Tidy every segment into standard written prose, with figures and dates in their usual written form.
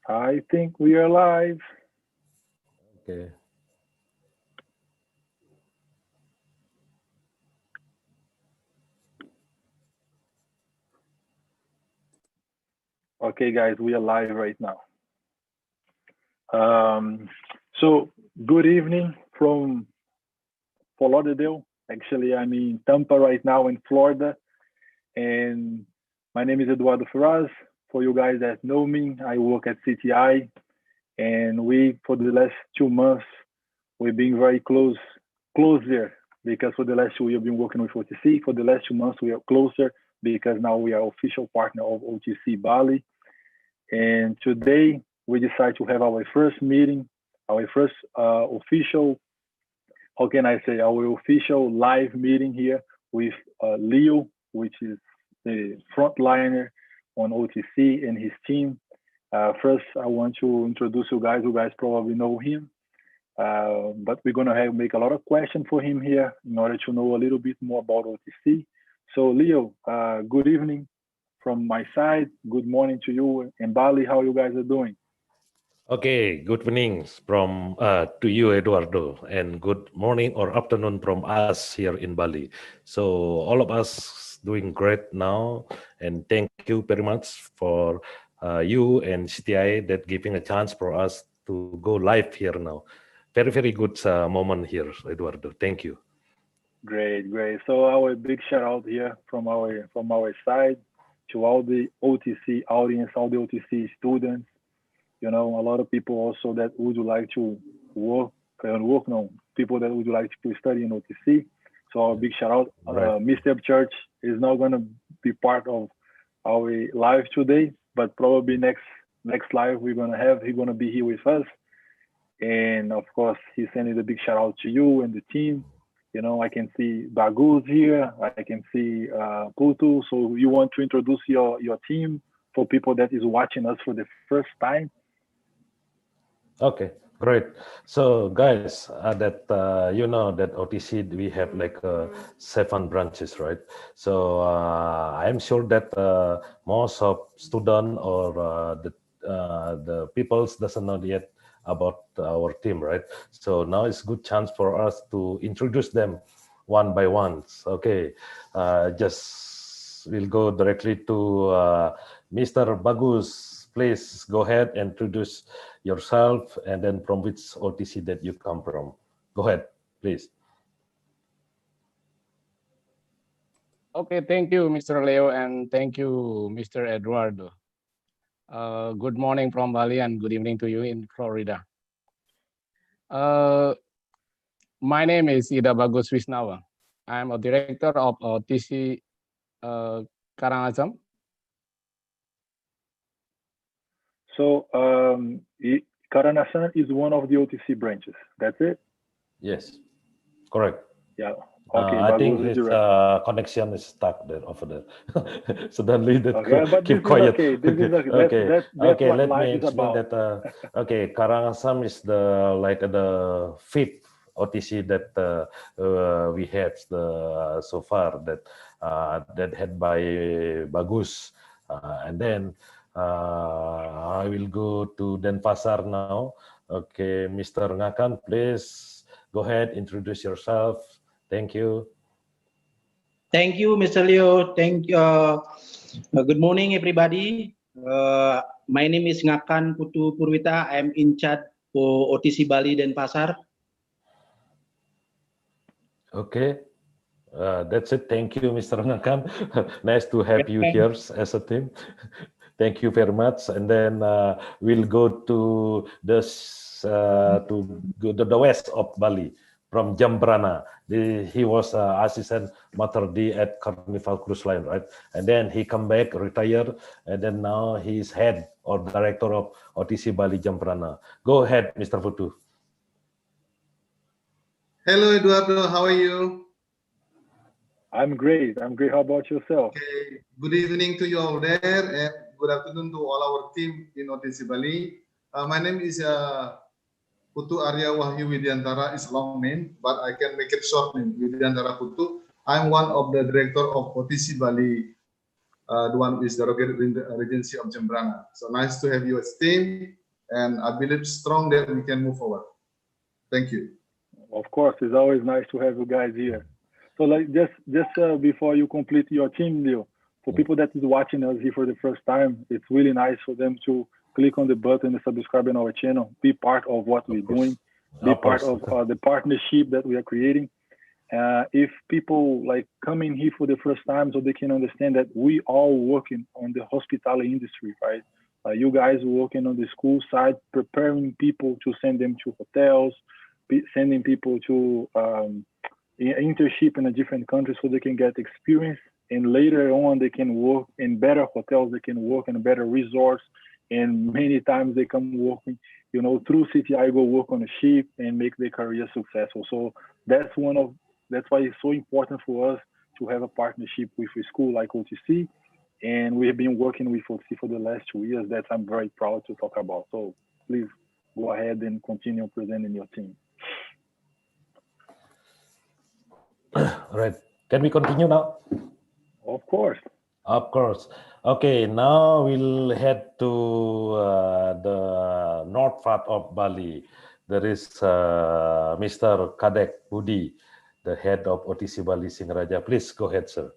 I think we are live. Okay. Okay, guys, we are live right now. Um, so good evening from Fort Lauderdale. Actually, I'm in Tampa right now in Florida, and my name is Eduardo Ferraz. For you guys that know me, I work at CTI, and we for the last 2 months we've been very closer because for the last 2 we've been working with OTC. For the last 2 months we are closer because now we are official partner of OTC Bali. And today we decided to have our first meeting, our first official, how can I say, our official live meeting here with Leo, which is the frontliner on OTC and his team. First, I want to introduce you guys. You guys probably know him, but we're gonna make a lot of questions for him here in order to know a little bit more about OTC. So, Leo, good evening from my side. Good morning to you in Bali. How you guys are doing? Okay, good evening from to you, Eduardo, and good morning or afternoon from us here in Bali. So all of us doing great now, and thank you very much for you and CTI that giving a chance for us to go live here now. Very good moment here, Eduardo. Thank you. Great, great. So our big shout out here from our side to all the OTC audience, all the OTC students. You know, a lot of people also that would like to work no, people that would like to study in OTC. So our big shout out. Right. Mr. Church is not gonna be part of our live today, but probably next live we're gonna have, he's gonna be here with us. And of course, he's sending a big shout out to you and the team. You know, I can see Bagus here. I can see Putu. So you want to introduce your team for people that is watching us for the first time? Okay, great. So guys, that you know that OTC we have like 7 branches, right? So I'm sure that most of student or the peoples doesn't know yet about our team, right? So now it's good chance for us to introduce them one by one. Okay, just we'll go directly to Mr. Bagus. Please go ahead and introduce yourself and then from which OTC that you come from. Go ahead, please. Okay, thank you, Mr. Leo, and thank you, Mr. Eduardo. Good morning from Bali and good evening to you in Florida. My name is Ida Bagus Wisnawa. I'm a director of OTC Karangasem. So Karangasem is one of the OTC branches. That's it? Yes, correct. Yeah. Okay, I think Bagus is his direct. connection is stuck there over there. Suddenly that Okay, but this keep is quiet. okay. This is okay. Okay, That's okay. what Let life me is explain about. that. Okay, Karangasem is the like the fifth OTC that we have so far that had by Bagus, and then I will go to Denpasar now. Okay, Mr. Ngakan, please go ahead, introduce yourself. Thank you. Thank you, Mr. Leo. Thank you. Good morning, everybody. My name is Ngakan Putu Purwita. I'm in charge for OTC Bali Denpasar. Okay, that's it. Thank you, Mr. Ngakan. Nice to have you here as a team. Thank you very much. And then we'll go to the west of Bali from Jambrana. He was assistant Materdi at Carnival Cruise Line, right? And then he come back, retire, and then now he's head or director of OTC Bali Jambrana. Go ahead, Mr. Putu. Hello, Eduardo. How are you? I'm great. I'm great. How about yourself? Okay. Good evening to you all there, and good afternoon to all our team in OTC Bali. My name is Putu Arya Wahyu Widiantara. Is long name, but I can make it short name, Widiantara Putu. I'm one of the director of OTC Bali the one who is the Regency of Jembrana. So nice to have you as team, and I believe strong that we can move forward. Thank you. Of course, it's always nice to have you guys here. So like just before you complete your team, Leo, for people that is watching us here for the first time, it's really nice for them to click on the button and subscribe on our channel, be part of what we're doing, be part of the partnership that we are creating. If people like come in here for the first time, so they can understand that we all working on the hospitality industry, right? You guys working on the school side, preparing people to send them to hotels, sending people to internship in a different country so they can get experience, and later on they can work in better hotels, they can work in better resorts, and many times they come working, you know, through CTI, go work on a ship and make their career successful. So that's why it's so important for us to have a partnership with a school like OTC, and we have been working with OTC for the last 2 years. That I'm very proud to talk about. So please go ahead and continue presenting your team. Right. Can we continue now? Of course. Of course. Okay, now we'll head to the north part of Bali. There is Mr. Kadek Budi, the head of OTC Bali Singaraja. Please go ahead, sir.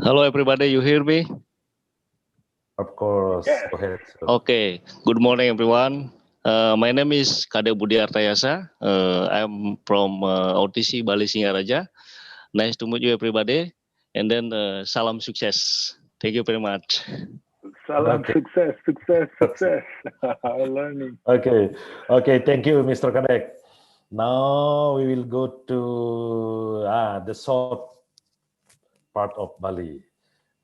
Hello, everybody. You hear me? Of course. Yeah. Go ahead, sir. Okay. Good morning, everyone. My name is Kadek Budi Artayasa. I'm from OTC Bali Singaraja. Nice to meet you, everybody. And then salam sukses. Thank you very much. Salam, Okay. success. Learning. Okay. Thank you, Mr. Kadek. Now we will go to the south part of Bali.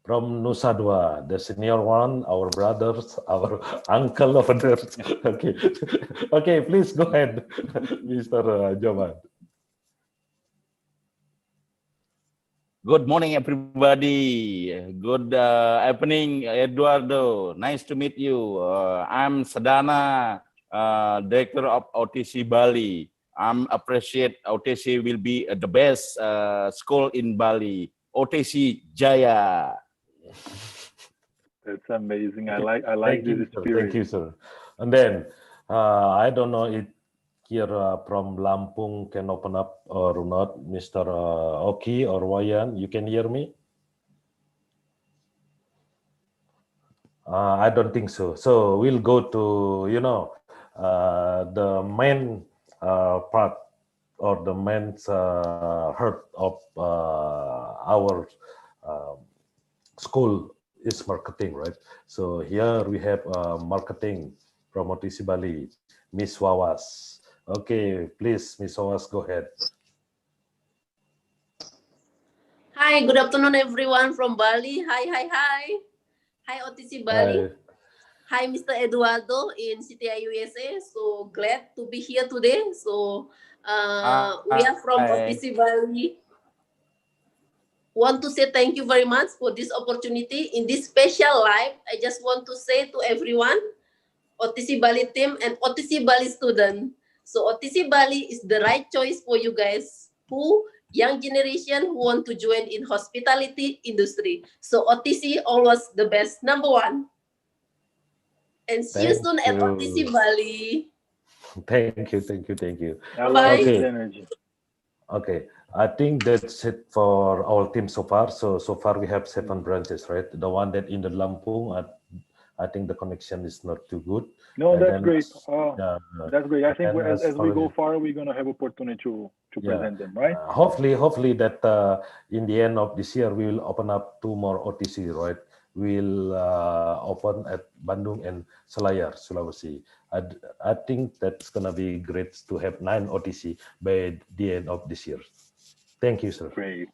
From Nusa Dua, the senior one, our brothers, our uncle over there. Okay, please go ahead, Mr. Jovan. Good morning, everybody. Good evening, Eduardo. Nice to meet you. I'm Sadana, Director of OTC Bali. I'm appreciate OTC will be the best school in Bali. OTC Jaya. That's amazing. I like this spirit. Thank you, sir. And then I don't know if here from Lampung can open up or not, Mr. Oki or Wayan. You can hear me? I don't think so. So we'll go to the main part or the main heart of our school is marketing, right? So here we have marketing from OTC Bali, Miss Wawas. Okay, please, Miss Wawas, go ahead. Hi, good afternoon, everyone from Bali. Hi, OTC Bali. Hi, Mr. Eduardo in CTI USA. So glad to be here today. So we are from OTC Bali. Want to say thank you very much for this opportunity in this special live. I just want to say to everyone, OTC Bali team and OTC Bali student. So OTC Bali is the right choice for you guys who young generation who want to join in hospitality industry. So OTC always the best, number one. And see you soon at OTC Bali. Thank you. I love this energy. Okay, I think that's it for our team so far. So far we have 7 branches, right? The one that in the Lampung, I think the connection is not too good. No, And that's then, great. yeah, That's great. I think and as we go far, we're gonna have opportunity to present them, right? hopefully that in the end of this year we will open up 2 more OTC, right? We'll open at Bandung and Selayar, Sulawesi. I think that's gonna be great to have 9 OTC by the end of this year. Thank you, sir. Great.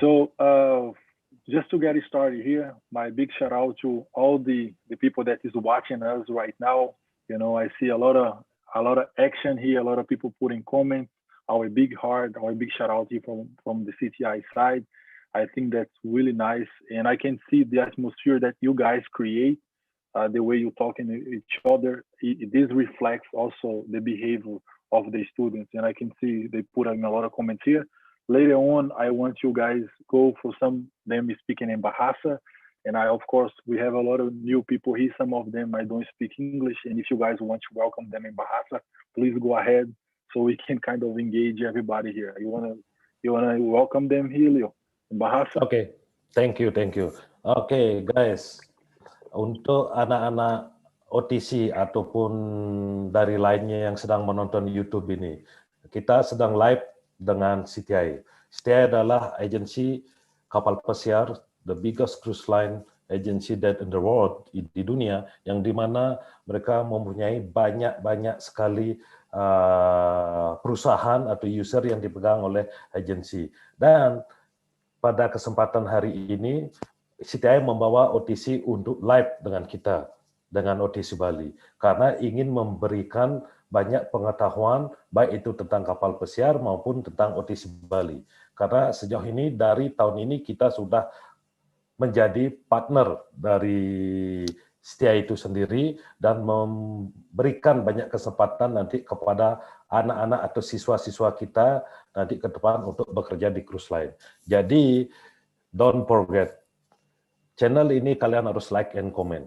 So just to get it started here, my big shout out to all the people that is watching us right now. You know, I see a lot of action here, a lot of people putting comments. Our big heart, our big shout out here from the CTI side. I think that's really nice, and I can see the atmosphere that you guys create, the way you talking to each other. This reflects also the behavior of the students, and I can see they put in a lot of comments here. later on, I want you guys go for some them speaking in Bahasa. And of course, we have a lot of new people here. Some of them I don't speak English. And if you guys want to welcome them in Bahasa, please go ahead so we can kind of engage everybody here. You wanna welcome them here, Leo, in Bahasa? Okay, thank you. Okay, guys, untuk anak-anak OTC ataupun dari lainnya yang sedang menonton YouTube ini, kita sedang live dengan CTI. CTI adalah agensi kapal pesiar, the biggest cruise line agency that in the world, di dunia, yang dimana mereka mempunyai banyak sekali perusahaan atau user yang dipegang oleh agensi. Dan pada kesempatan hari ini, CTI membawa OTC untuk live dengan kita, dengan OTC Bali, karena ingin memberikan banyak pengetahuan, baik itu tentang kapal pesiar maupun tentang OTC Bali. Karena sejauh ini, dari tahun ini kita sudah menjadi partner dari CTI itu sendiri dan memberikan banyak kesempatan nanti kepada anak-anak atau siswa-siswa kita nanti ke depan untuk bekerja di cruise line. Jadi, don't forget, channel ini kalian harus like and comment,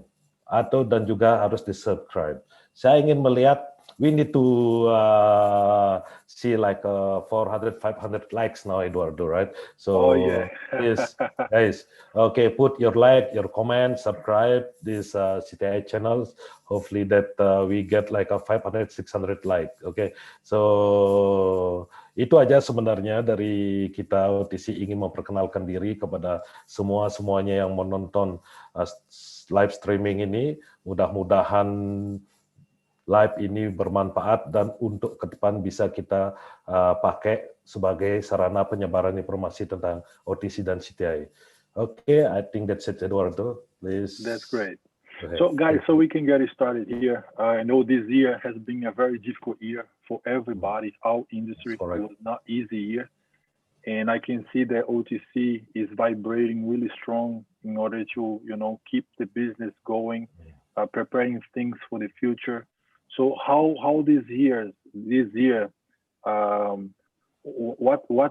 dan juga harus di-subscribe. Saya ingin melihat, we need to see like 400, 500 likes now, Eduardo, right? So, please, guys, okay, put your like, your comment, subscribe this CTI channels. Hopefully that we get like a 500, 600 like, okay? So, itu aja sebenarnya dari kita OTC ingin memperkenalkan diri kepada semuanya yang menonton live streaming ini. Mudah-mudahan live ini bermanfaat dan untuk ke depan bisa kita pakai sebagai sarana penyebaran informasi tentang OTC dan CTI. Okay, I think that's it, Eduardo. Please. That's great. So guys, so we can get started here. I know this year has been a very difficult year for everybody, all industry. It was not easy year. And I can see that OTC is vibrating really strong in order to, keep the business going, preparing things for the future. So how this year, what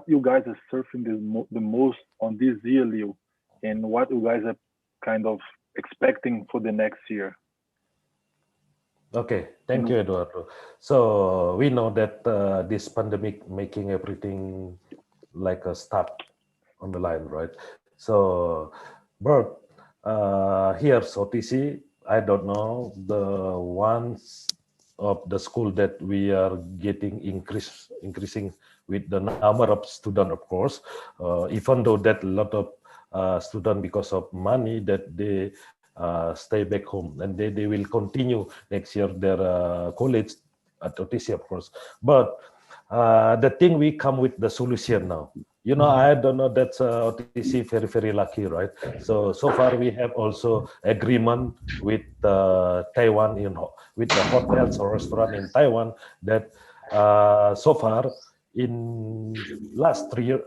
you guys are surfing the most on this year, Leo, and what you guys are kind of expecting for the next year? Okay, thank you, Eduardo. So we know that this pandemic making everything like a start on the line, right? So, Bert, here's OTC. I don't know the ones of the school that we are getting increasing with the number of students, of course, even though that a lot of students, because of money, that they stay back home and they will continue next year their college at OTC, of course. But the thing we come with the solution now. I don't know, that's OTC very, very lucky, right? So far we have also agreement with Taiwan, with the hotels or restaurant in Taiwan that so far in last 3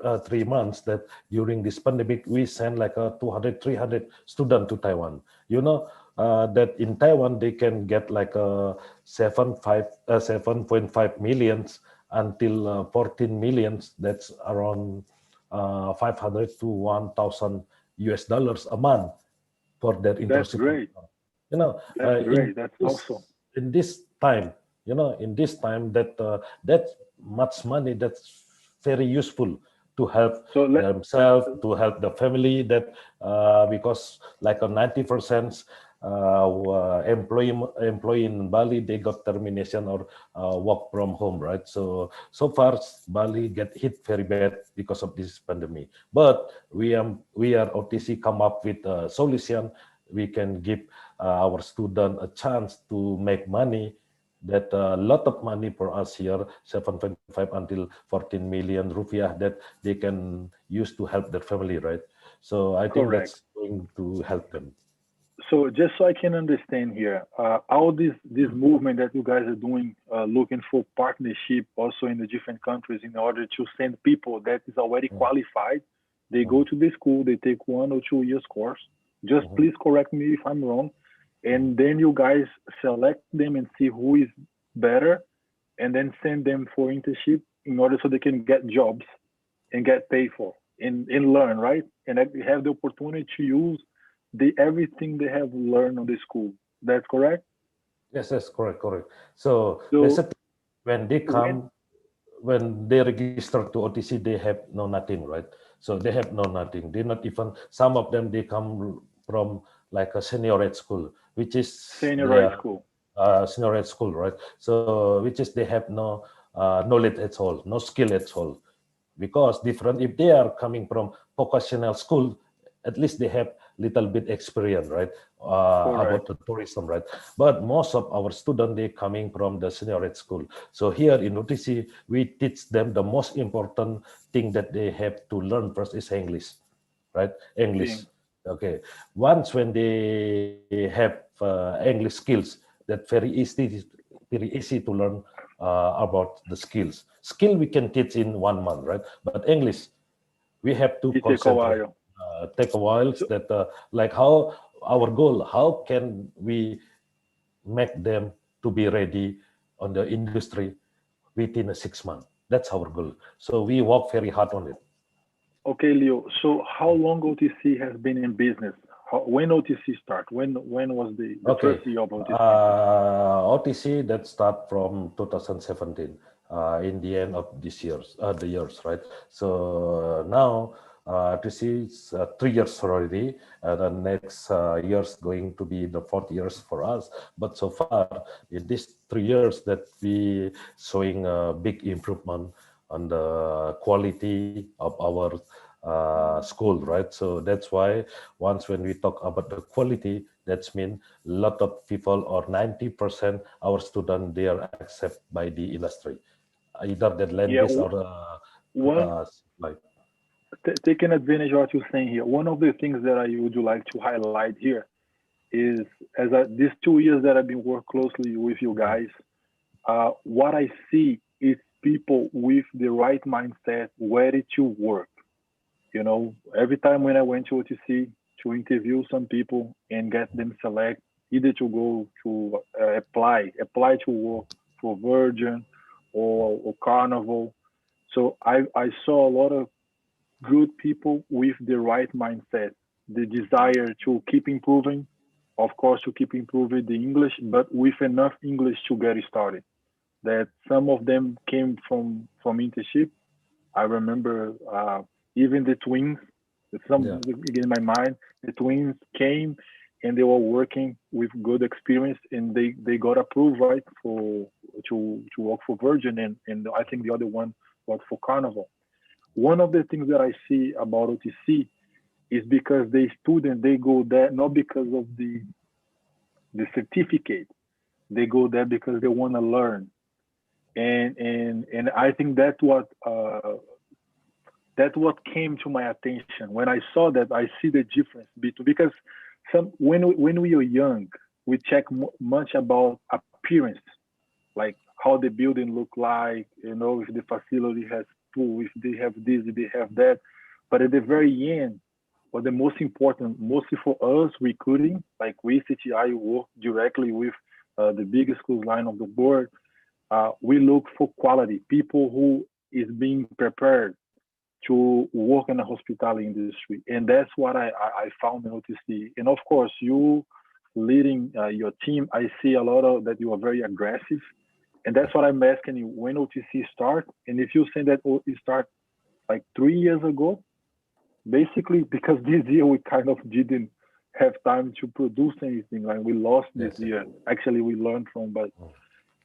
months that during this pandemic, we send like 200, 300 students to Taiwan. That in Taiwan, they can get like 7.5 millions until 14 millions. That's around 500 to 1,000 US dollars a month for their internship. That's great. That's great. That's awesome. In this time, that much money, that's very useful to help themselves, to help the family, that because like 90% employee in Bali, they got termination or work from home, right? So far Bali get hit very bad because of this pandemic. But we are OTC come up with a solution. We can give our student a chance to make money. That a lot of money for us here, 7.5 until 14 million rupiah, that they can use to help their family, right? So I think that's going to help them. So just so I can understand here, all this movement that you guys are doing, looking for partnership also in the different countries in order to send people that is already qualified. They go to the school, they take 1 or 2 years course. Just please correct me if I'm wrong. And then you guys select them and see who is better, and then send them for internship in order so they can get jobs. and get paid for and learn, right? And have the opportunity to use everything they have learned on the school. That's correct? Yes, yes, correct, correct. So So that's it. When they when come, when they register to OTC, they have no nothing, right? So they have no nothing. They not even, some of them, they come from like a senior ed school, which is senior high their school. senior ed school, right? So which is they have no knowledge at all, no skill at all. Because different, if they are coming from vocational school, at least they have little bit experience, right? About Correct. the tourism, right? But most of our students, they coming from the senior ed school. So here in OTC, we teach them the most important thing that they have to learn first is English, right? English. Thing. Okay. Once when they have English skills, that very easy to learn about the skills. Skill we can teach in 1 month, right? But English, we have to It take a concentrate, while. take a while. So That like how our goal, how can we make them to be ready on the industry within 6 months? That's our goal. So we work very hard on it. okay, Leo. So how long OTC has been in business? When OTC start? When was the Okay. first year of OTC? OTC that start from 2017 in the end of this year's the years, right? So now OTC is 3 years already, and the next years going to be the 4th years for us. But so far in these 3 years that we showing a big improvement on the quality of our school, right? So that's why once when we talk about the quality, that's mean a lot of people or 90% our student they are accepted by the industry, either that land Yeah. based or One like. taking advantage of what you're saying here. One of the things that I would like to highlight here is these 2 years that I've been working closely with you guys. What I see is people with the right mindset ready to work. You know, every time when I went to OTC to interview some people and get them select, either to go to apply to work for Virgin or Carnival. So I saw a lot of good people with the right mindset, the desire to keep improving, of course, to keep improving the English, but with enough English to get started. That some of them came from internship. I remember even the twins. Yeah. Some in my mind, the twins came and they were working with good experience, and they got approved, right, for to work for Virgin, and I think the other one was for Carnival. One of the things that I see about OTC is because the student they go there not because of the certificate. They go there because they want to learn, and I think that's what came to my attention when I saw that. I see the difference between, because when we are young, we check much about appearance, like how the building look like, you know, if the facility has pool, if they have this, if they have that. But at the very end, what the most important, mostly for us recruiting, like we CTI work directly with the biggest cruise line of the world. We look for quality people who is being prepared to work in the hospitality industry, and that's what I found in OTC. And of course, you leading your team, I see a lot of that you are very aggressive, and that's what I'm asking you. When OTC start, and if you say that it start like 3 years ago, basically because this year we kind of didn't have time to produce anything. Like we lost this Yes. year. Actually, we learned from, but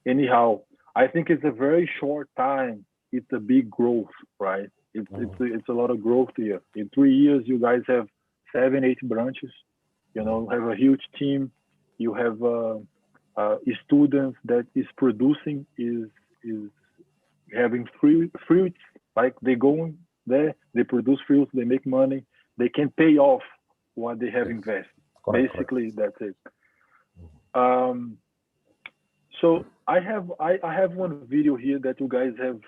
anyhow, I think it's a very short time. It's a big growth, right? It's a lot of growth here. In 3 years, you guys have 7, 8 branches. You know, have a huge team. You have students that is producing, is having fruits. Like they go there, they produce fruits, they make money, they can pay off what they have Yes. invested. Correct, Basically, that's it. So I have one video here that you guys have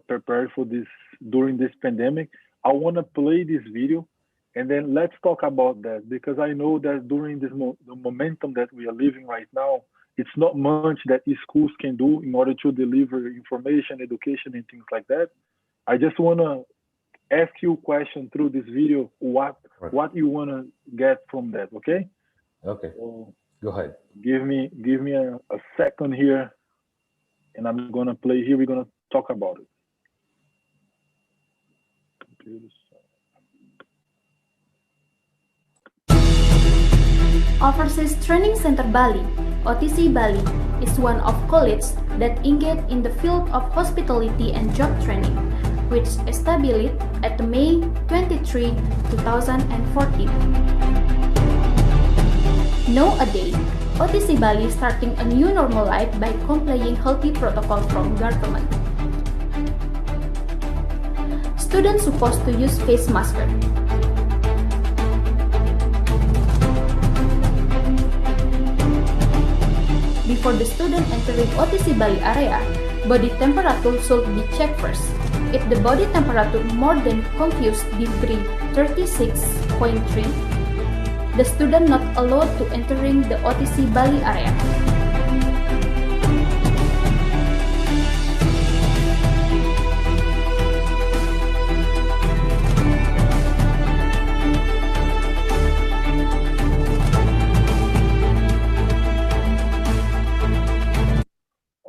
prepared for this during this pandemic. I want to play this video, and then let's talk about that, because I know that during this the momentum that we are living right now, it's not much that these schools can do in order to deliver information, education, and things like that. I just want to ask you a question through this video, what you want to get from that, okay? Okay, So go ahead. give me a second here, and I'm gonna play here. We're gonna talk about it. Overseas Training Center Bali, OTC Bali, is one of colleges that engage in the field of hospitality and job training, which established at May 23, 2014. Nowadays, OTC Bali is starting a new normal life by complying healthy protocol from government. Students supposed to use face mask. Before the student entering OTC Bali area, body temperature should be checked first. If the body temperature more than confused degree 36.3, the student not allowed to entering the OTC Bali area.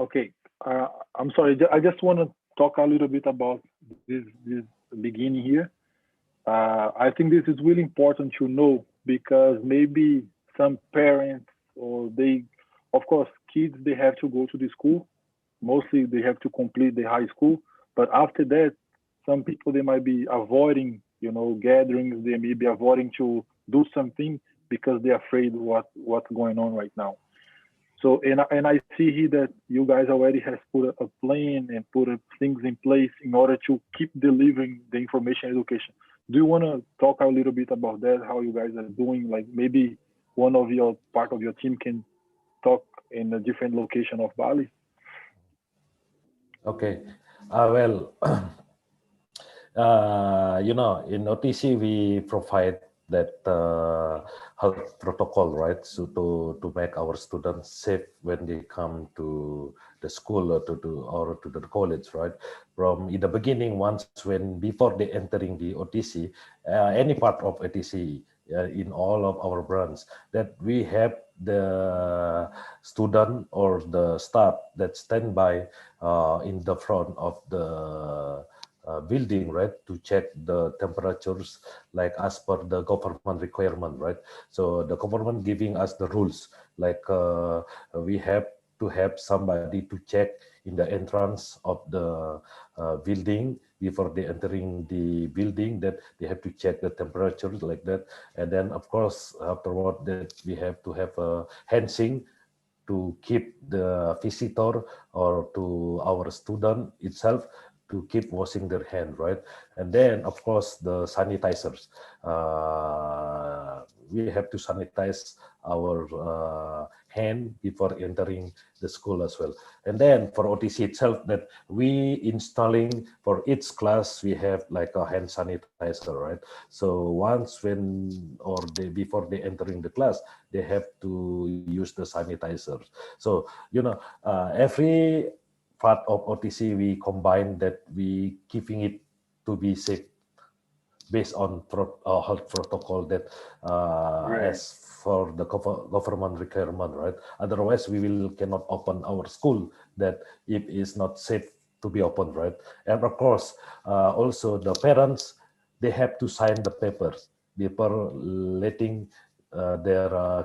Okay, I'm sorry. I just want to talk a little bit about this beginning here. I think this is really important to know because maybe some parents or of course, kids, they have to go to the school. Mostly they have to complete the high school. But after that, some people, they might be avoiding, gatherings. They may be avoiding to do something because they're afraid what's going on right now. So, and I see here that you guys already has put a plan and put things in place in order to keep delivering the information education. Do you want to talk a little bit about that, how you guys are doing? Like maybe one of your part of your team can talk in a different location of Bali? Okay, well, in OTC, we provide that health protocol, right? So to make our students safe when they come to the school or to the college, right? From in the beginning, before they entering the OTC, any part of OTC, in all of our branches, that we have the student or the staff that stand by in the front of the building, right, to check the temperatures like as per the government requirement, right? So the government giving us the rules, like we have to have somebody to check in the entrance of the building before they entering the building, that they have to check the temperatures like that. And then of course afterward that we have to have a handshake to keep the visitor or to our student itself to keep washing their hand, right? And then of course the sanitizers. We have to sanitize our hand before entering the school as well. And then for OTC itself, that we installing for each class, we have like a hand sanitizer, right? So once before they entering the class, they have to use the sanitizers. So, every part of OTC, we combine that we keeping it to be safe based on health protocol that as for the government requirement, right? Otherwise, we cannot open our school that if it's not safe to be opened, right? And of course, also the parents, they have to sign the papers before letting their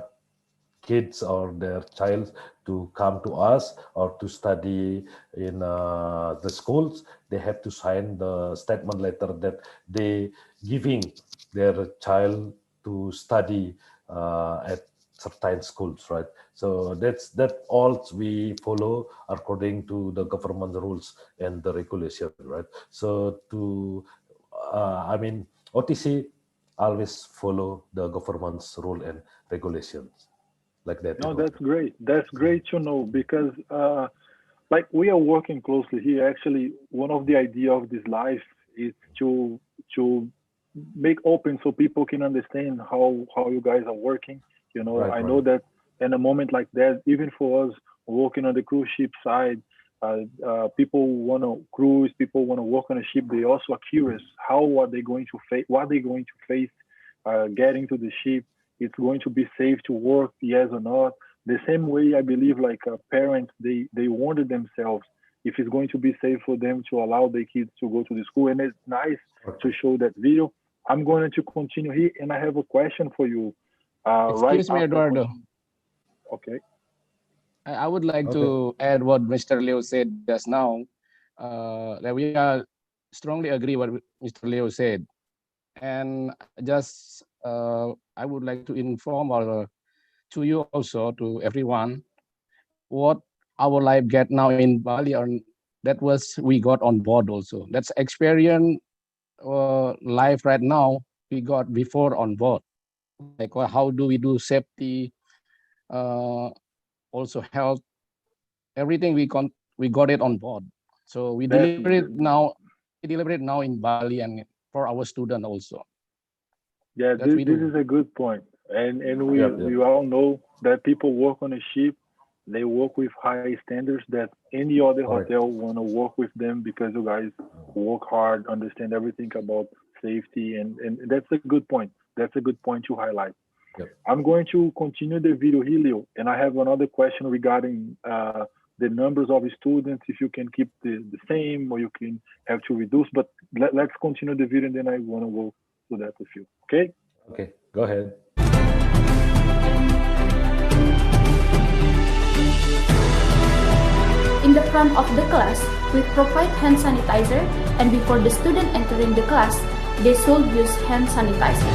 kids or their child to come to us or to study in the schools. They have to sign the statement letter that they giving their child to study at certain schools, right? So that all we follow according to the government rules and the regulation, right? So OTC always follow the government's rule and regulations. Like that. No, that's great. That's great to know because like we are working closely here. Actually, one of the idea of this live is to make open so people can understand how you guys are working. I know that in a moment like that, even for us working on the cruise ship side, People want to cruise, people want to work on a ship. They also are curious. How are they going to face? What are they going to face? Getting to the ship, it's going to be safe to work, yes or not? The same way I believe, like parents, they wonder themselves if it's going to be safe for them to allow their kids to go to the school. And it's nice to show that video. I'm going to continue here, and I have a question for you. Excuse me, Eduardo. Okay. I would like to add what Mr. Leo said just now. That we are strongly agree what Mr. Leo said, and just I would like to inform to you also, to everyone, what our life get now in Bali, and that was we got on board also. That's experience life right now we got before on board. Like how do we do safety, also health, everything we got it on board. So we deliver it now. We deliver it now in Bali and for our student also. Yeah, this is a good point. And we all know that people work on a ship, they work with high standards that any other hotel want to work with them, because you guys work hard, understand everything about safety, and that's a good point. That's a good point to highlight. Yep. I'm going to continue the video here, Leo, and I have another question regarding the numbers of students, if you can keep the same or you can have to reduce, but let's continue the video and then I want to go to that with you, okay? Okay, go ahead. In the front of the class, we provide hand sanitizer, and before the student entering the class, they should use hand sanitizer.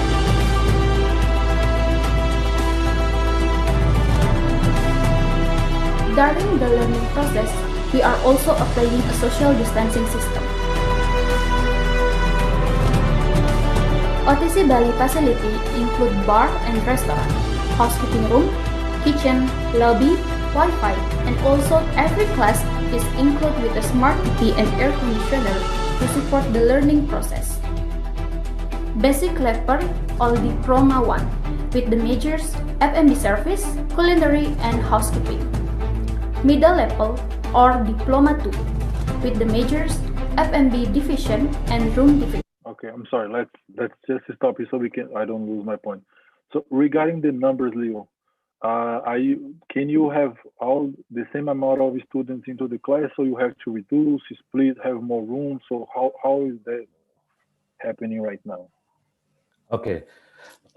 During the learning process, we are also applying a social distancing system. OTC Bali facility include bar and restaurant, housekeeping room, kitchen, lobby, Wi-Fi, and also every class is included with a smart TV and air conditioner to support the learning process. Basic level or Diploma 1 with the majors F&B service, culinary, and housekeeping. Middle level or Diploma 2 with the majors F&B division and room division. Okay, I'm sorry. Let's just stop here so I don't lose my point. So regarding the numbers, Leo, can you have all the same amount of students into the class, so you have to reduce, split, have more room? So how is that happening right now? Okay.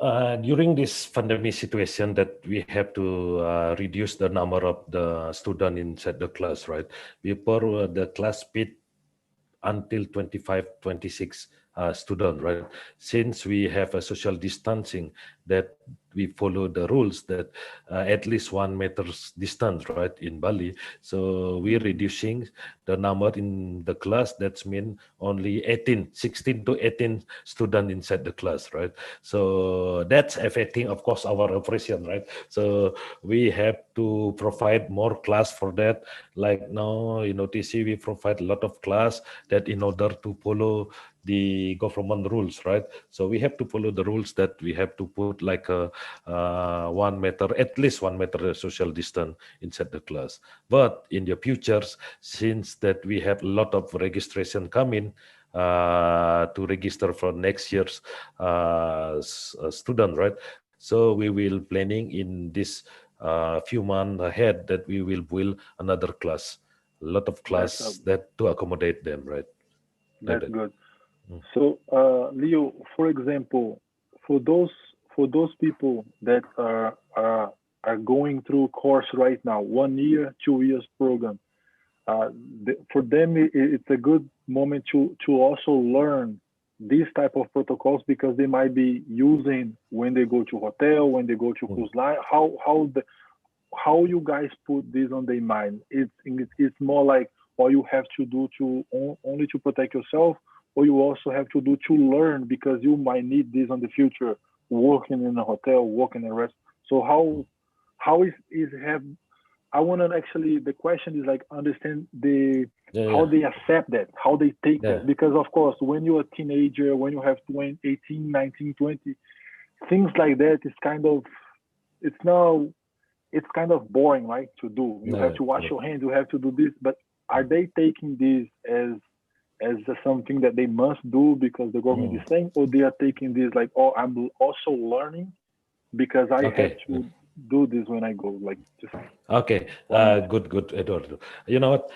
During this pandemic situation that we have to reduce the number of the student inside the class, right? Before the class fit until 25, 26 student, right? Since we have a social distancing, that we follow the rules that at least 1 meter's distance, right, in Bali. So we're reducing the number in the class. That's mean only 16 to 18 students inside the class, right? So that's affecting, of course, our operation, right? So we have to provide more class for that. Like now in OTC, we provide a lot of class that in order to follow the government rules, right? So we have to follow the rules that we have to put like a 1 meter, at least 1 meter social distance inside the class. But in the futures, since that we have a lot of registration coming to register for next year's student, right? So we will planning in this few months ahead that we will build another class, a lot of class that to accommodate them, right? That's good. So, Leo, for example, for those people that are going through course right now, 1 year, 2 years program, for them it's a good moment to also learn these type of protocols, because they might be using when they go to hotel, when they go to cruise line. How you guys put this on their mind? It's more like what you have to do only to protect yourself, or you also have to do to learn, because you might need this in the future, working in a hotel, working in a restaurant. So how I want to actually, the question is like understand how they accept that, how they take that, because of course when you're a teenager, when you have 18, 19, 20, things like that is kind of boring, right, to do. You have to wash your hands, you have to do this, but are they taking this as something that they must do because the government is saying, or they are taking this like, oh, I'm also learning because I have to do this when I go, like just. Okay, good, Eduardo. You know what?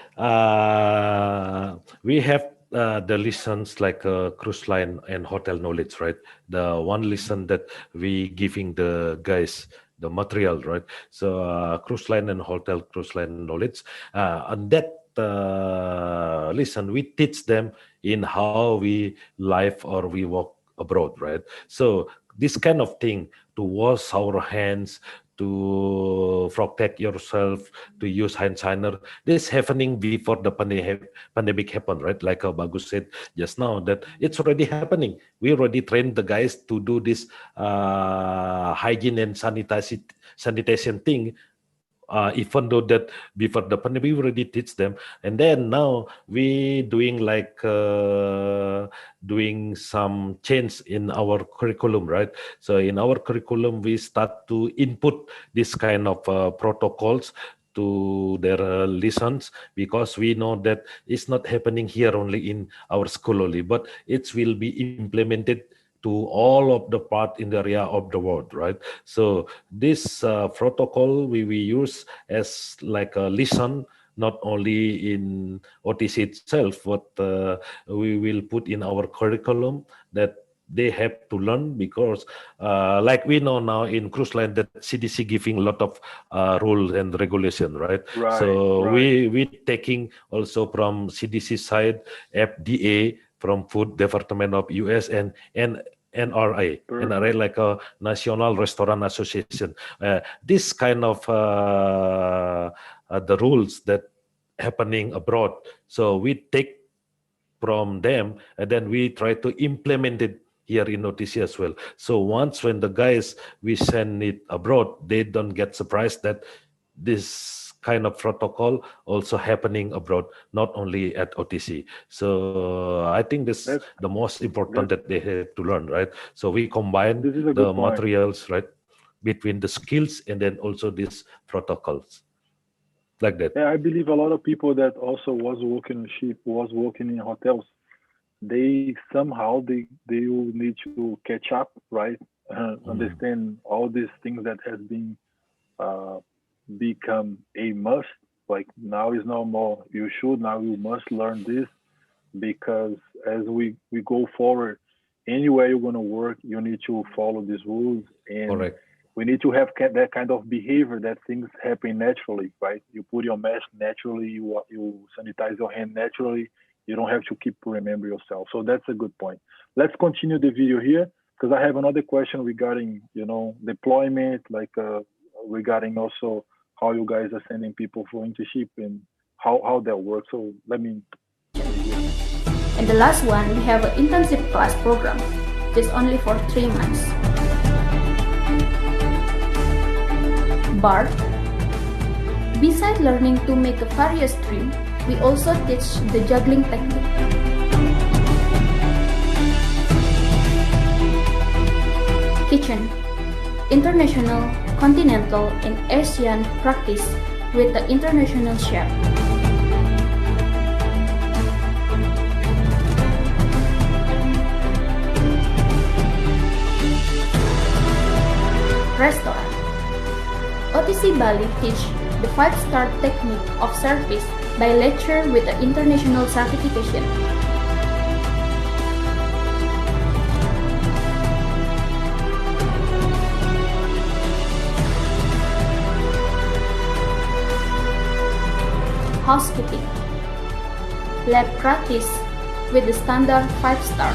We have the lessons like cruise line and hotel knowledge, right? The one lesson that we giving the guys the material, right? So cruise line and hotel cruise line knowledge, and that lesson we teach them in how we live or we walk abroad, right? So this kind of thing, to wash our hands, to protect yourself, to use hand sanitizer. This happening before the pandemic happened, right? Like Bagus said just now, that it's already happening. We already trained the guys to do this hygiene and sanitation thing. Even though that before the pandemic we already teach them, and then now we doing like doing some change in our curriculum, right? So in our curriculum we start to input this kind of protocols to their lessons, because we know that it's not happening here only in our school only, but it will be implemented to all of the part in the area of the world, right? So this protocol we use as like a lesson, not only in OTC itself, but we will put in our curriculum that they have to learn, because like we know now in cruise line that CDC giving a lot of rules and regulation, right? So we taking also from CDC side, FDA, from Food Department of US, and NRA, like a National Restaurant Association. This kind of the rules that happening abroad. So we take from them and then we try to implement it here in OTC as well. So once when the guys we send it abroad, they don't get surprised that this kind of protocol also happening abroad, not only at OTC. So I think this is the most important that they have to learn, right? So we combine the materials, right, between the skills and then also these protocols, like that. Yeah, I believe a lot of people that also was working on ship, was working in hotels, they somehow they will need to catch up, right? Understand all these things that has been become a must. Like now is no more you should, now you must learn this, because as we go forward, anywhere you're going to work, you need to follow these rules, and we need to have that kind of behavior that things happen naturally, right? You put your mask naturally, you sanitize your hand naturally. You don't have to keep remember yourself. So that's a good point. Let's continue the video here, because I have another question regarding, deployment, like regarding also how you guys are sending people for internship and how that works. So let me. And the last one, we have an intensive class program, just only for 3 months. Bar. Besides learning to make a various drink, we also teach the juggling technique. Kitchen. International, continental, and Asian practice with the international chef. Restaurant. OTC Bali teach the 5-star technique of service by lecture with the international certification. Housekeeping. Lab practice with the standard 5-star.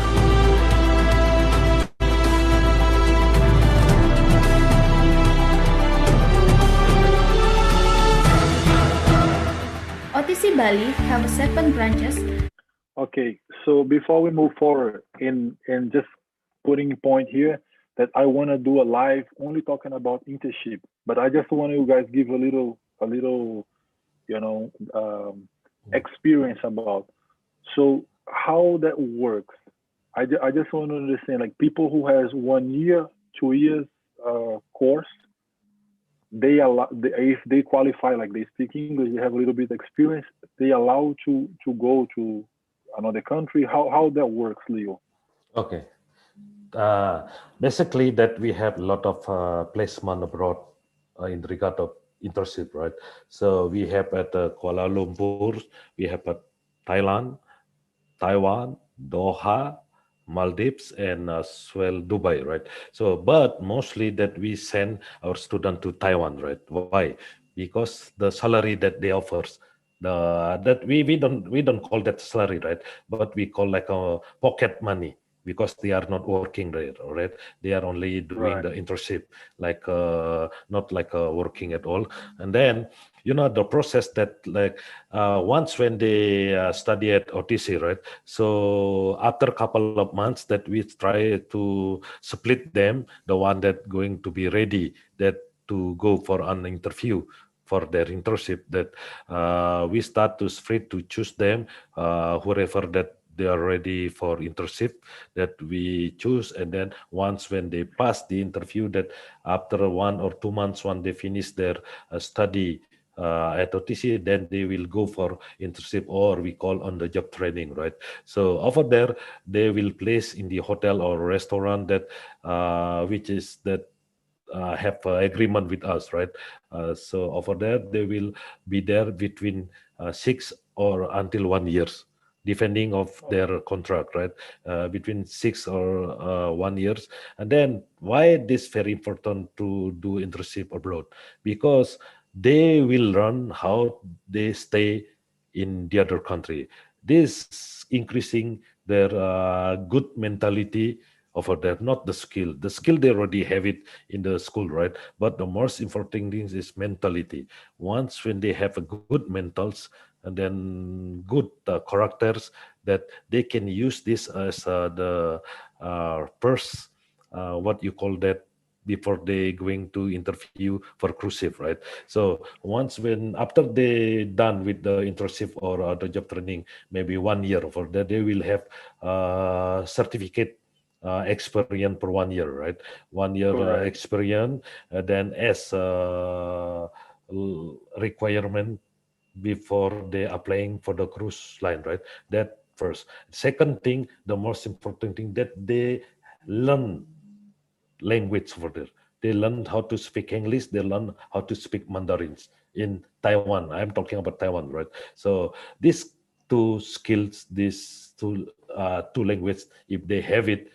OTC Bali have 7 branches. Okay, so before we move forward, in just putting a point here that I want to do a live only talking about internship, but I just want you guys give a little experience about so how that works. I just want to understand, like people who has 1 year, 2 years course, they allow, if they qualify, like they speak English, they have a little bit experience, they allow to go to another country. How that works, Leo? Okay. Basically, that we have a lot of placement abroad in regard of internship, right? So we have at Kuala Lumpur, we have at Thailand, Taiwan, Doha, Maldives, and as well Dubai, right? So, but mostly that we send our student to Taiwan, right? Why? Because the salary that they offers, that we don't call that salary, right? But we call like a pocket money because they are not working there, right? They are only doing Right. the internship, like not like working at all. And then the process that like once when they study at OTC, right? So after a couple of months that we try to split them, the one that going to be ready that to go for an interview for their internship, that we start to split to choose them, whoever that they are ready for internship that we choose. And then once when they pass the interview, that after 1 or 2 months when they finish their study at OTC, then they will go for internship, or we call on the job training, right? So over there, they will place in the hotel or restaurant that which is that have agreement with us, right? So over there, they will be there between 6 or until 1 years, depending of their contract, right? Between 6 or 1 years. And then why this very important to do internship abroad? Because they will learn how they stay in the other country. This increasing their good mentality over there, not the skill. The skill they already have it in the school, right? But the most important thing is mentality. Once when they have a good mentals and then good characters, that they can use this as the first what you call that before they going to interview for cruise ship, right? So once when after they done with the internship or the job training, maybe 1 year over there, they will have certificate experience for 1 year, right? 1 year Correct. experience, then as requirement before they applying for the cruise line, right? That first. Second thing, the most important thing, that they learn language over there. They learn how to speak English. They learn how to speak Mandarins in Taiwan. I'm talking about Taiwan, right? So these two skills, these two language, if they have it,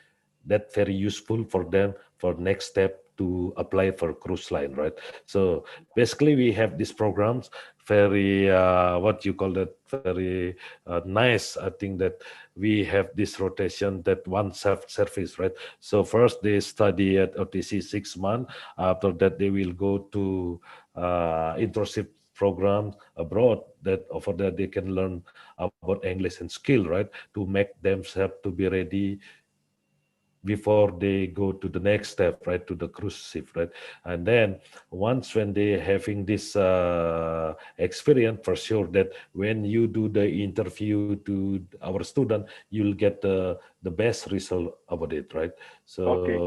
that very useful for them for next step to apply for cruise line, right? So basically, we have these programs very what you call that, very nice. I think that we have this rotation, that one self-service, right? So first they study at OTC 6 months. After that, they will go to internship program abroad, that over there they can learn about English and skill, right? To make themselves to be ready before they go to the next step, right, to the cruise ship, right? And then once when they having this experience, for sure that when you do the interview to our student, you'll get the best result about it, right? So Okay.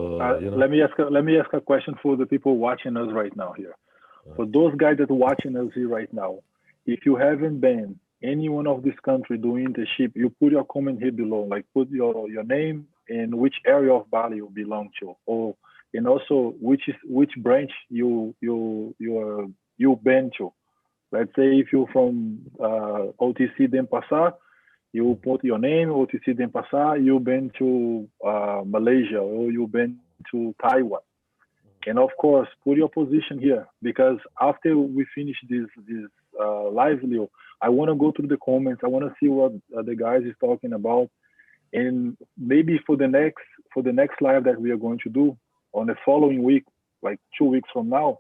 Let me ask a question for the people watching us right now here. For those guys that are watching us here right now, if you haven't been any one of this country doing internship, you put your comment here below, like put your name and which area of Bali you belong to, or and also which branch you've been to. Let's say if you're from OTC Denpasar, you put your name, OTC Denpasar, you've been to Malaysia, or you've been to Taiwan. And of course, put your position here, because after we finish this live, Leo, I want to go through the comments. I want to see what the guys is talking about, and maybe for the next live that we are going to do on the following week, like 2 weeks from now,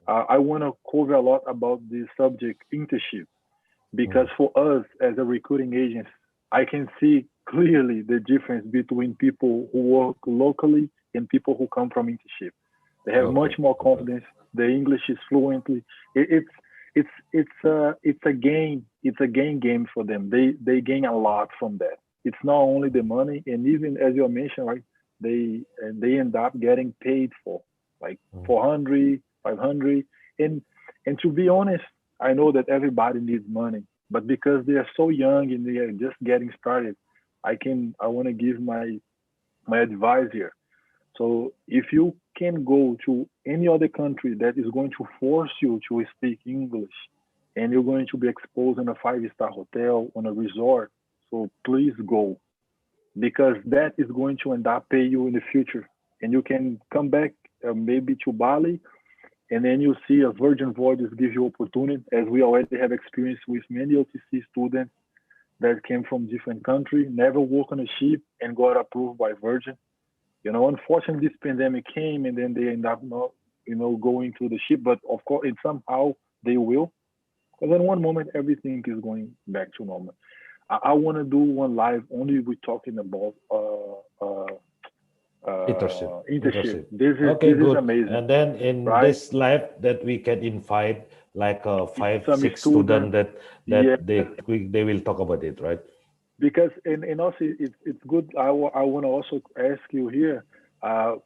I want to cover a lot about the subject internship, because for us as a recruiting agent, I can see clearly the difference between people who work locally and people who come from internship. They have much more confidence. The English is fluently. It's a game for them. They gain a lot from that. It's not only the money, and even as you mentioned, right? They end up getting paid for like 400, 500. And to be honest, I know that everybody needs money, but because they are so young and they are just getting started, I want to give my advice here. So if you can go to any other country that is going to force you to speak English, and you're going to be exposed in a five-star hotel on a resort, so please go, because that is going to end up pay you in the future, and you can come back maybe to Bali, and then you see a Virgin Voyages give you opportunity, as we already have experience with many OTC students that came from different countries, never worked on a ship and got approved by Virgin. You know, unfortunately, this pandemic came, and then they end up not, going to the ship. But of course, it somehow they will, because in one moment everything is going back to normal. I want to do one live only we're talking about internship. This is amazing. And then in right? this live that we can invite like five, Some six students, students that they will talk about it, right? Because and also it's good. I want to also ask you here,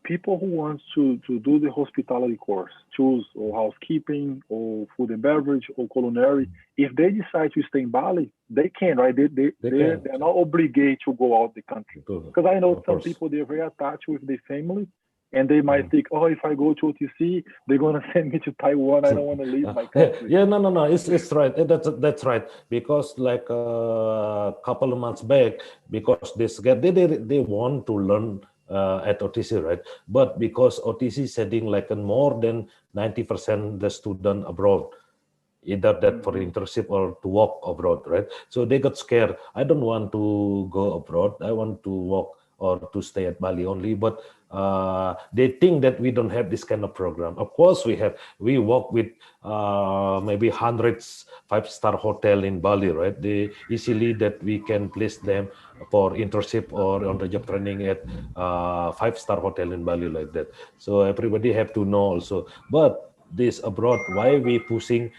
people who want to do the hospitality course, choose or housekeeping or food and beverage or culinary. If they decide to stay in Bali, they can, right? They're not obligated to go out the country. Because I know some people, they're very attached with their family, and they might think, oh, if I go to OTC, they're gonna send me to Taiwan. I don't want to leave my country. Yeah, no, it's right. That's right. Because like a couple of months back, because they want to learn at OTC, right? But because OTC is sending like more than 90% the student abroad, either that for internship or to work abroad, right? So they got scared. I don't want to go abroad. I want to work or to stay at Bali only. But they think that we don't have this kind of program. Of course, we have. We work with maybe hundreds five-star hotel in Bali, right? They easily that we can place them for internship or on the job training at five-star hotel in Bali like that. So everybody have to know also. But this abroad, why we pushing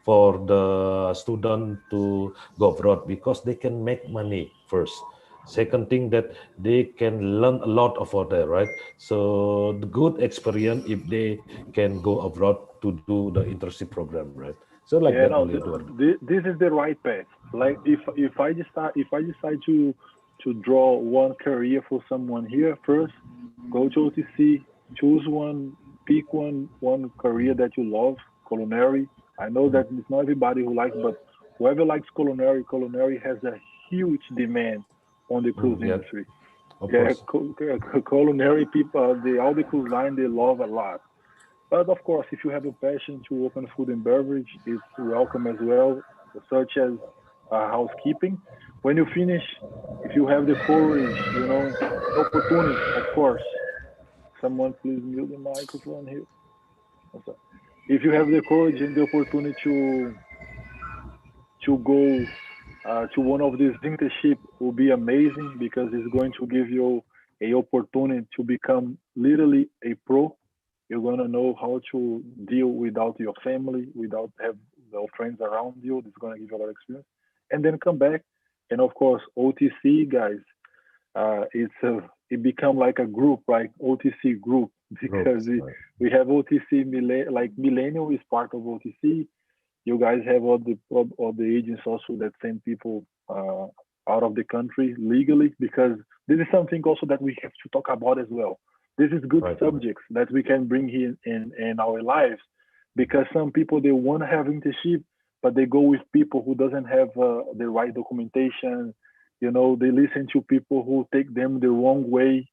for the student to go abroad? Because they can make money first. Second thing, that they can learn a lot over there, right? So the good experience if they can go abroad to do the internship program, right? So like that, only this is the right path. Like if I decide to draw one career for someone here, first go to OTC, choose one, pick one career that you love, culinary. I know that it's not everybody who likes, but whoever likes culinary has a huge demand on the cruise industry. Culinary people, all the cruise line, they love a lot. But of course, if you have a passion to work on food and beverage, it's welcome as well, such as housekeeping. When you finish, if you have the courage, opportunity, of course. Someone please mute the microphone here. If you have the courage and the opportunity to go to one of these internship, will be amazing, because it's going to give you a opportunity to become literally a pro. You're going to know how to deal without your family, without have no friends around you. It's going to give you a lot of experience, and then come back. And of course, OTC guys, it become like a group, right? OTC group, because we have OTC like Millennial is part of OTC. You guys have all the agents also that send people out of the country legally, because this is something also that we have to talk about as well. This is good subjects that we can bring here in our lives, because some people, they want to have internship, but they go with people who doesn't have the right documentation. They listen to people who take them the wrong way,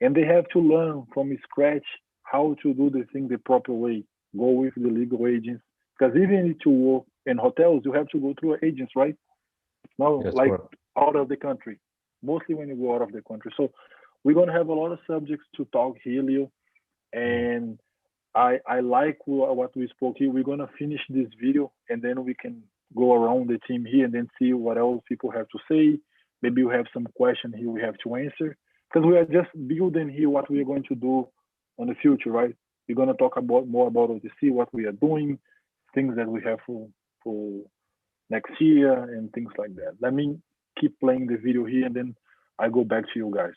and they have to learn from scratch how to do the thing the proper way. Go with the legal agents, because even to work in hotels, you have to go through agents, right? No, like out of the country, mostly when you go out of the country. So we're going to have a lot of subjects to talk here, Leo. And I like what we spoke here. We're going to finish this video, and then we can go around the team here and then see what else people have to say. Maybe we have some question here we have to answer, because we are just building here what we are going to do on the future, right? We're going to talk more about OTC, what we are doing, things that we have for next year, and things like that. Let me keep playing the video here, and then I go back to you guys.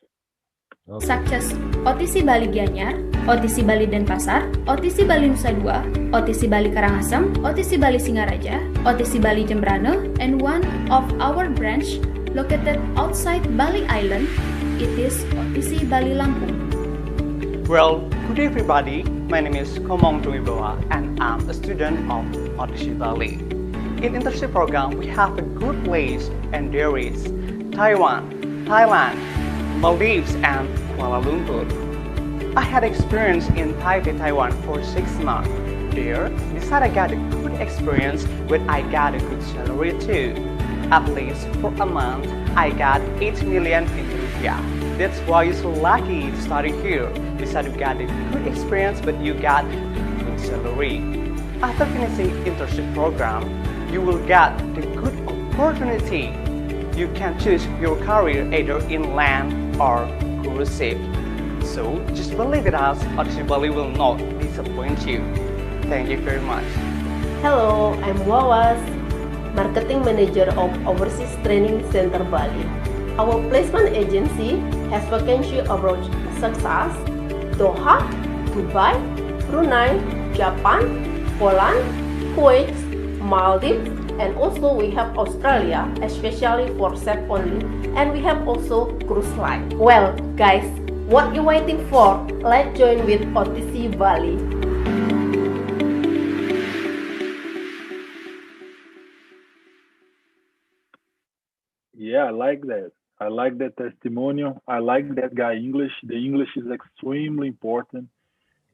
such as OTC Bali Gianyar, OTC Bali Denpasar, OTC Bali Nusa Dua, OTC Bali Karangasem, OTC Bali Singaraja, OTC Bali Jembrana, and one of our branch located outside Bali Island, it is OTC Bali Lampung. Well, good day everybody. My name is Komong Tumibawa and I'm a student of OTC Bali. In internship program, we have a good place and there is Taiwan, Thailand, Maldives and Kuala Lumpur. I had experience in Taipei, Taiwan for 6 months. There, besides I got a good experience, but I got a good salary too. At least for a month, I got 8 million in rupiah. That's why you're so lucky to study here. Besides you got a good experience, but you got a good salary. After finishing internship program, you will get the good opportunity. You can choose your career either in land or cruise ship. So just believe in us, OTC Bali will not disappoint you. Thank you very much. Hello, I'm Wawas, Marketing Manager of Overseas Training Center Bali. Our placement agency has vacancy abroad such as Doha, Dubai, Brunei, Japan, Poland, Kuwait, Maldives, and also we have Australia, especially for SEP only, and we have also cruise line. Well, guys, what you waiting for? Let's join with OTC Bali. Yeah, I like that. I like that testimonial. I like that guy English. The English is extremely important,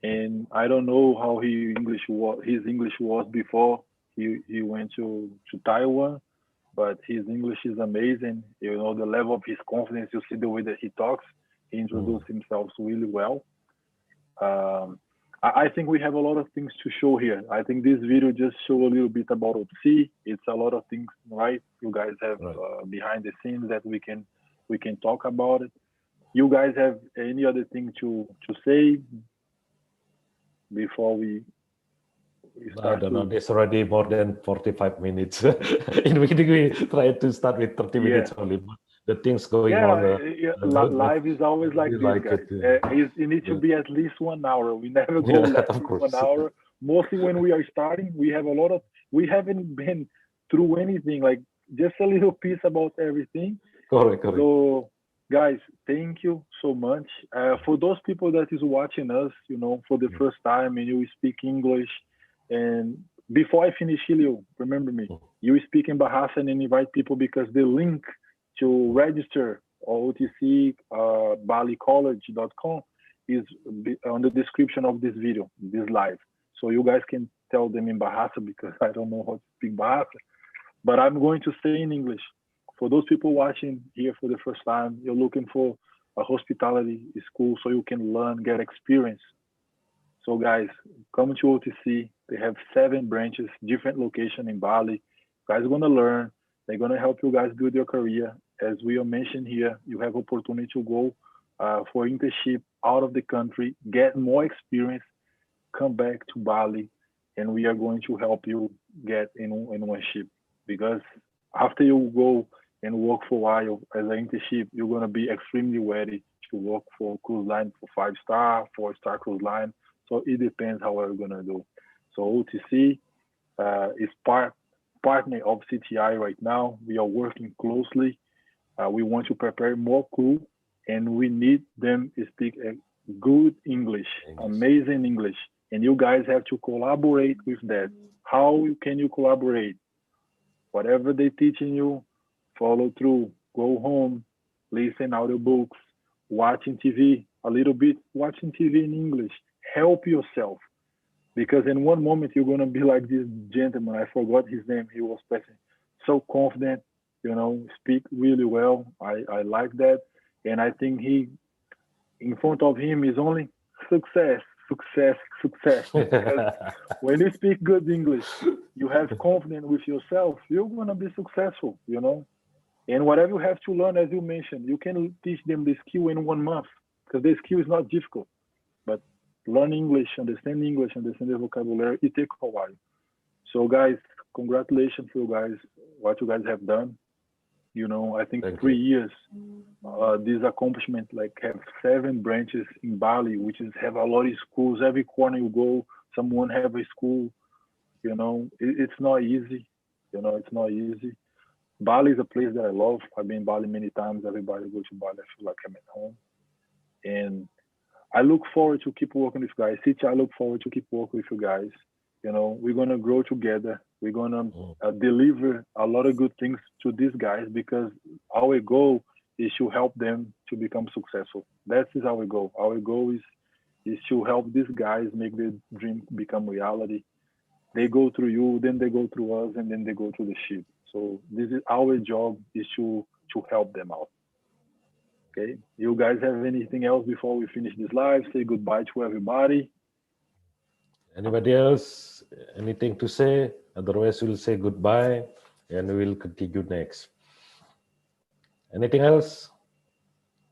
and I don't know how his English was before he went to Taiwan, but his English is amazing. You know, the level of his confidence, you see the way that he talks, he introduced himself really well. I think we have a lot of things to show here. I think this video just show a little bit about OTC. It's a lot of things, right? You guys have behind the scenes that we can talk about it. You guys have any other thing to say before we I don't know. It's already more than 45 minutes. In the beginning, we tried to start with 30 minutes only. But the things going on. Live is always like this, like guys. it, It needs to be at least 1 hour. We never go less than 1 hour. Mostly when we are starting, we haven't been through anything, like just a little piece about everything. Correct. So, guys, thank you so much. For those people that is watching us, you know, for the first time and you speak English, and before I finish, Helio, remember me, you speak in Bahasa and invite people because the link to register OTC BaliCollege.com is on the description of this video, this live. So you guys can tell them in Bahasa because I don't know how to speak Bahasa, but I'm going to say in English. For those people watching here for the first time, you're looking for a hospitality school so you can learn, get experience. So guys, come to OTC. They have 7 branches, different location in Bali. You guys are gonna learn. They're gonna help you guys build your career. As we are mentioned here, you have opportunity to go for internship out of the country, get more experience, come back to Bali, and we are going to help you get in one ship. Because after you go and work for a while as an internship, you're gonna be extremely ready to work for a cruise line for 5-star, 4-star cruise line. So it depends how we're gonna do. So OTC is partner of CTI right now. We are working closely. We want to prepare more crew, and we need them to speak a good English, amazing English. And you guys have to collaborate with that. How can you collaborate? Whatever they're teaching you, follow through. Go home, listen audiobooks, watching TV a little bit, watching TV in English. Help yourself. Because in one moment you're gonna be like this gentleman. I forgot his name. He was so confident, you know, speak really well. I like that, and I think he, in front of him, is only success. Because when you speak good English, you have confidence with yourself. You're gonna be successful, you know. And whatever you have to learn, as you mentioned, you can teach them the skill in 1 month because the skill is not difficult, but learn English, understand the vocabulary, it takes a while. So guys, congratulations to you guys, what you guys have done. You know, I think Thank 3 you. years. This accomplishment, like, have 7 branches in Bali, which is have a lot of schools. Every corner you go, someone have a school. You know, it's not easy. You know, it's not easy. Bali is a place that I love. I've been in Bali many times. Everybody go to Bali, I feel like I'm at home. And I look forward to keep working with you guys. CTI, I look forward to keep working with you guys. You know, we're gonna grow together. We're gonna deliver a lot of good things to these guys, because our goal is to help them to become successful. That is our goal. Our goal is to help these guys make their dream become reality. They go through you, then they go through us, and then they go through the ship. So this is our job, is to help them out. Okay. You guys have anything else before we finish this live? Say goodbye to everybody. Anybody else? Anything to say? Otherwise, we'll say goodbye and we'll continue next. Anything else?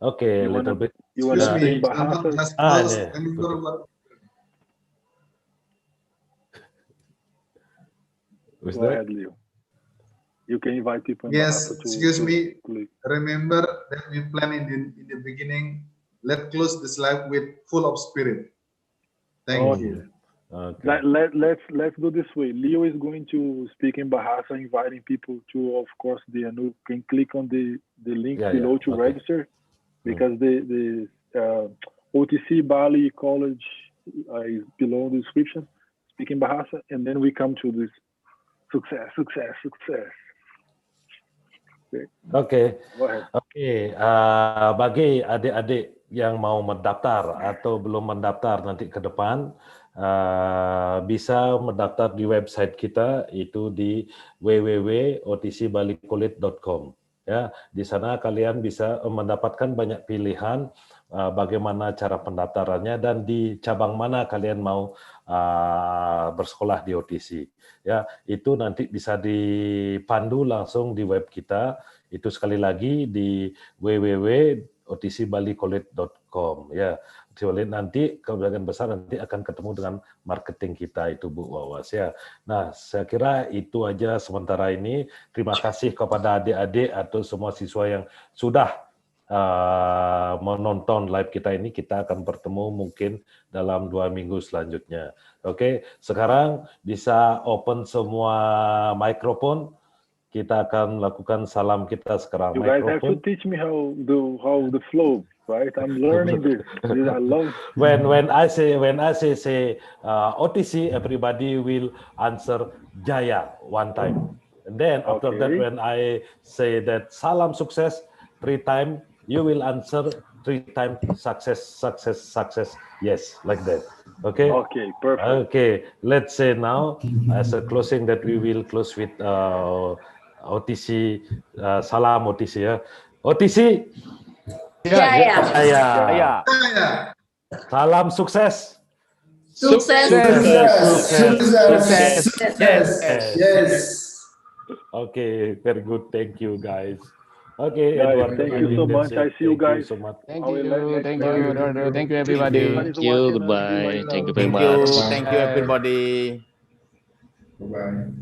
Okay, a little bit. You wanna Excuse say me, Bahasa? just close. Yeah. Let me go to Who's Go that? ahead, Leo. You can invite people in Yes, Bahasa to excuse me. click. Remember that we planned in the beginning. Let's close this live with full of spirit. Thank you. Okay. Let's go this way. Leo is going to speak in Bahasa, inviting people to, of course, the Anu can click on the link below to register, because the OTC Bali College is below the description. Speaking Bahasa, and then we come to this success. Oke, Go ahead. bagi adik-adik yang mau mendaftar atau belum mendaftar nanti ke depan, bisa mendaftar di website kita, itu di www.otcbalikulit.com. Ya, di sana kalian bisa mendapatkan banyak pilihan bagaimana cara pendaftarannya dan di cabang mana kalian mau bersekolah di OTC. Ya, itu nanti bisa dipandu langsung di web kita. Itu sekali lagi di www.otcbalikulit.com. Ya, nanti kebanyakan besar nanti akan ketemu dengan marketing kita itu, Bu Wawas, ya. Nah, saya kira itu aja sementara ini. Terima kasih kepada adik-adik atau semua siswa yang sudah menonton live kita ini. Kita akan bertemu mungkin dalam 2 minggu selanjutnya. Oke, sekarang bisa open semua mikrofon. Kita akan lakukan salam kita sekarang. You guys have to teach me how the flow, right? I'm learning this. I love. When I say OTC, everybody will answer Jaya one time, and then after that, when I say that salam sukses 3 times, you will answer 3 times success. Yes, like that. Okay. Okay, perfect. Okay, let's say now as a closing that we will close with OTC, salam OTC, ya. OTC. Jaya. Salam sukses. Sukses. Yes. Okay, very good. Thank you, guys. Okay, guys, Edward, thank you so much. I see you guys. So much. Thank you, Eduardo. Thank you, everybody. Thank you. Goodbye. Thank you very much. Thank you, everybody. Bye-bye.